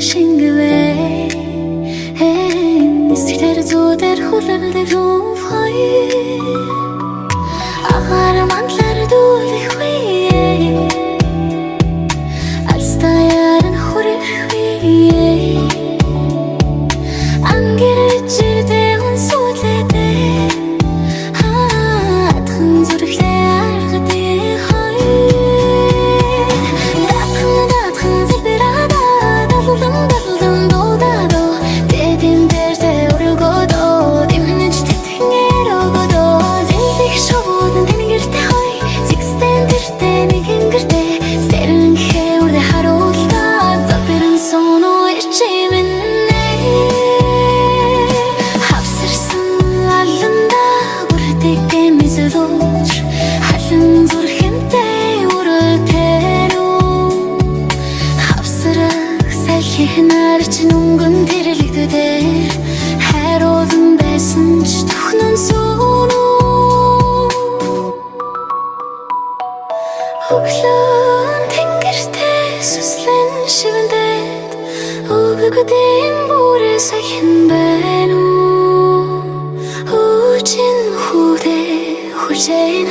шингэвэ нисгтэр зүдэр хүлэлдэр хөвхой агаар мантлар дүүлэх үе алстаяр нь хүрэх үе ангэрчэрдэ хүн сүлэдэ хатхан зүрхлээ аргадэ хой датхан зэлбэрада далдан додадо дэдэн дэрдэ өргөдө дэмнэж тэтгэнээр өгөдө зэлдэх шовудан тэнгэртэ хой зэгстэн тэртэ нэгэнгэртэ сэрэн хэврдэ харуулта запэрэн соно ичимэнэ хавсарсан алланда бүрдэгдэ мэзэлууч халин зүрхэнтэй өрөлтэнүү хавсарах салхих нарч нүнгэн тэрэлэгдүүдээр хайруулан байсан ч төхнөн сүүнүү өглөн тэнгэртэй сүслэн шивэндэд өгөгдөм бүрээ саяхан байна уу үчин хүүдэ хүлээн